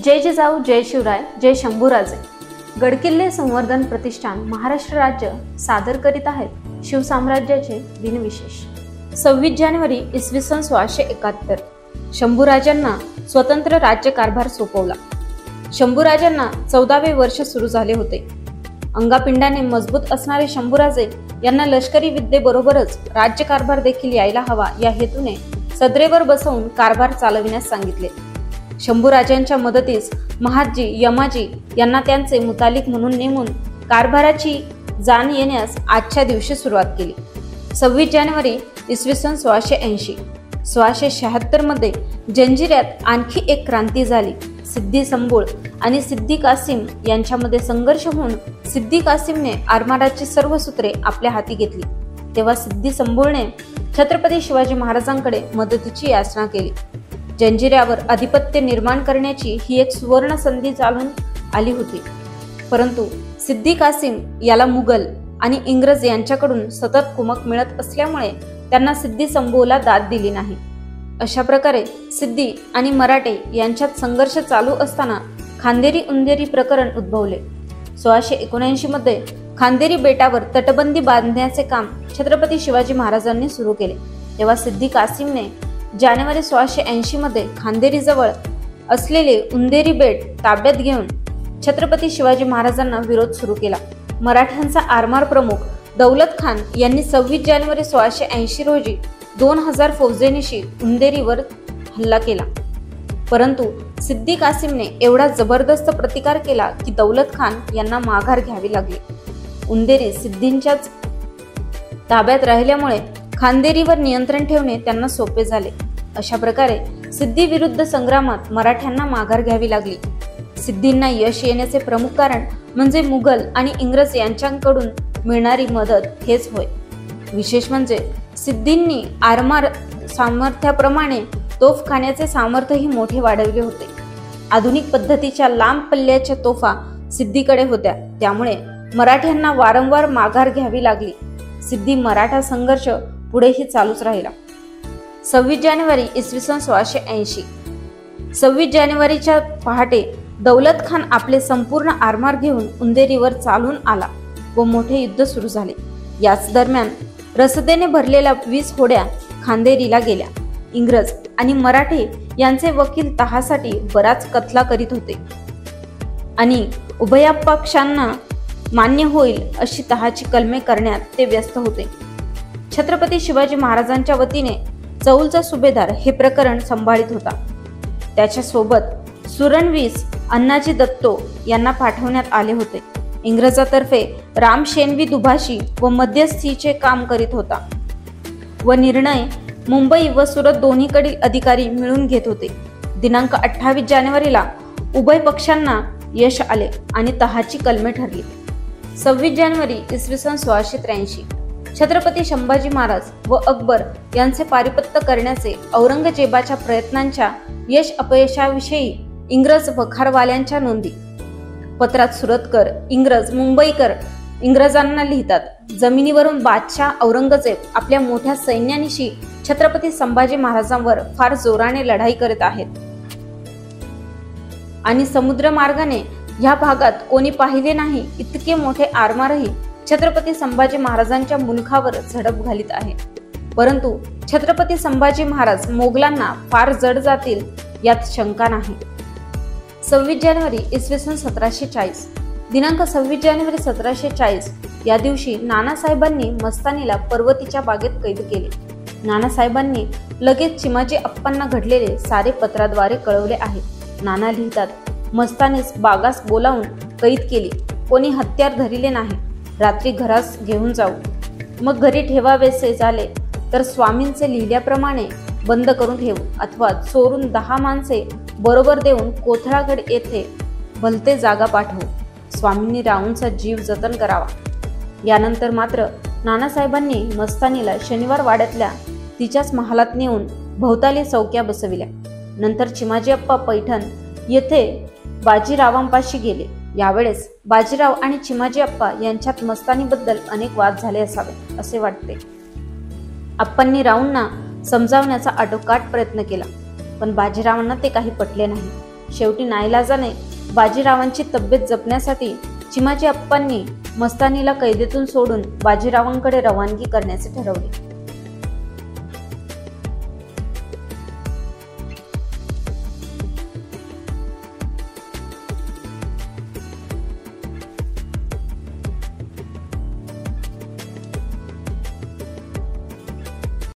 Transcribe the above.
जय जिजाऊ, जय शिवराय, जय शंभूराजे। गडकिल्ले संवर्धन प्रतिष्ठान महाराष्ट्र राज्य सादर करीत आहेत शिवसाम्राज्याचे दिनविशेष। 26 जानेवारी इसवी सन 1671 शंभूराजांना स्वतंत्र राज्यकारभार सोपवला। शंभूराजांना 14वे वर्ष सुरू झाले होते। अंगापिंडाने मजबूत असणारे शंभूराजे यांना लष्करी विद्येबरोबरच राज्यकारभार देखील यायला हवा या हेतूने सदरेवर बसवून कारभार चालविण्यास सांगितले। शंभूराजांच्या मदतीस महादजी यमाजी यांना त्यांचे मुतालिक म्हणून नेमून कारभाराची जाण येण्यास आजच्या दिवशी सुरुवात केली। 26 जानेवारी इसवी सन 1680 1676 मध्ये जंजिऱ्यात आणखी एक क्रांती झाली। सिद्दी संबोळ आणि सिद्दी कासिम यांच्यामध्ये संघर्ष होऊन सिद्दी कासिमने आरमाराची सर्व सूत्रे आपल्या हाती घेतली। तेव्हा सिद्दी संबोळने छत्रपती शिवाजी महाराजांकडे मदतीची याचना केली। जंजिऱ्यावर अधिपत्य निर्माण करण्याची ही एक सुवर्ण संधी चालून आली होती, परंतु सिद्दी कासिम याला मुघल आणि इंग्रज यांच्याकडून सतत कुमक मिळत असल्यामुळे त्यांना सिद्दी संबोला दाद दिली नाही। अशा प्रकारे सिद्दी आणि मराठे यांच्यात संघर्ष चालू असताना खांदेरी उंदेरी प्रकरण उद्भवले। 1679 मध्ये खांदेरी बेटावर तटबंदी बांधण्याचे काम छत्रपती शिवाजी महाराजांनी सुरू केले। तेव्हा सिद्दी कासिमने जानेवारी 1680 मध्ये खांदेरी जवळ असलेले उंदेरी बेट ताब्यात घेऊन छत्रपती शिवाजी महाराजांना विरोध सुरू केला। मराठ्यांचा आरमार प्रमुख दौलत खान यांनी 26 जानेवारी 1680 रोजी 2000 फौजेनिशी उंदेरीवर हल्ला केला, परंतु सिद्दी कासिमने एवढा जबरदस्त प्रतिकार केला की दौलत खान यांना माघार घ्यावी लागली। उंदेरी सिद्धींच्याच ताब्यात राहिल्यामुळे खांदेरीवर नियंत्रण ठेवणे त्यांना सोपे झाले। अशा प्रकारे सिद्धी विरुद्ध संग्रामात मराठ्यांना माघार घ्यावी लागली। सिद्धींना यश येण्याचे प्रमुख कारण म्हणजे मुघल आणि इंग्रज यांच्याकडून मिळणारी मदत हेच होय। विशेष म्हणजे सिद्धींनी आरमार सामर्थ्याप्रमाणे तोफखान्याचे सामर्थ्यही मोठे वाढवले होते। आधुनिक पद्धतीच्या लांब पल्ल्याच्या तोफा सिद्धीकडे होत्या, त्यामुळे मराठ्यांना वारंवार माघार घ्यावी लागली। सिद्धी मराठा संघर्ष पुढेही चालूच राहिला। 26 जानेवारी इसवी सन 1680 26 जानेवारीच्या पहाटे दौलत खान आपले संपूर्ण आरमार घेऊन उंदेरीवर चालून आला व मोठे युद्ध सुरू झाले। याच दरम्यान रसदेने भरलेल्या 20 होड्या खांदेरीला गेल्या। इंग्रज आणि मराठे यांचे वकील तहासाठी बराच कथला करीत होते आणि उभयपक्षांना मान्य होईल अशी तहाची कलमे करण्यात ते व्यस्त होते। छत्रपती शिवाजी महाराजांच्या वतीने चौलचा सुभेदार हे प्रकरण सांभाळीत होता। त्याच्या सोबत सुरणवीस अण्णाजी दत्तो यांना पाठवण्यात आले होते। इंग्रजातर्फे राम शेणवी दुभाषी व मध्यस्थीचे काम करीत होता व निर्णय मुंबई व सुरत दोन्हीकडील अधिकारी मिळून घेत होते। दिनांक 28 जानेवारीला उभय पक्षांना यश आले आणि तहाची कलमे ठरली। 26 जानेवारी इसवी सन 1683 छत्रपती संभाजी महाराज व अकबर यांचे पारिपत्य करण्याचे औरंगजेबाच्या प्रयत्नांच्या यश अपयशाविषयी इंग्रज वखारवाल्यांच्या नोंदी पत्रात सुरतकर इंग्रज मुंबईकर इंग्रजांना लिहितात। जमिनीवरून बादशाह औरंगजेब आपल्या मोठ्या सैन्यानिशी छत्रपती संभाजी महाराजांवर फार जोराने लढाई करत आहेत आणि समुद्र मार्गाने ह्या भागात कोणी पाहिले नाही इतके मोठे आरमारही छत्रपती संभाजी महाराजांच्या मुलखावर झडप घालीत आहे, परंतु छत्रपती संभाजी महाराज मोगलांना फार जड जातील यात शंका नाही। 26 जानेवारी इसवी सन 1740 दिनांक 26 जानेवारी 1740 या दिवशी नानासाहेबांनी मस्तानीला पर्वतीच्या बागेत कैद केले। नानासाहेबांनी लगेच चिमाजी अप्पांना घडलेले सारे पत्राद्वारे कळवले आहे। नाना लिहितात, मस्तानीस बागास बोलावून कैद केली, कोणी हत्यार धरिले नाही। रात्री घरास घेऊन जाऊ, मग घरी ठेवावेसे झाले तर स्वामींचे लिहिल्याप्रमाणे बंद करून ठेवू अथवा चोरून 10 माणसे बरोबर देऊन कोथळागड येथे भलते जागा पाठवू। स्वामींनी राऊंचा जीव जतन करावा। यानंतर मात्र नानासाहेबांनी मस्तानीला शनिवार वाड्यातल्या तिच्याच महालात नेऊन भोवताली चौक्या बसविल्या। नंतर चिमाजी अप्पा पैठण येथे बाजीरावांपाशी गेले। यावेळेस बाजीराव आणि चिमाजी अप्पा यांच्यात मस्तानीबद्दल अनेक वाद झाले असावे असे वाटते। अप्पांनी राऊंना समजावण्याचा आटोकाट प्रयत्न केला, पण बाजीरावांना ते काही पटले नाही। शेवटी नाईलाजाने बाजीरावांची तब्येत जपण्यासाठी चिमाजी अप्पांनी मस्तानीला कैदेतून सोडून बाजीरावांकडे रवानगी करण्याचे ठरवले।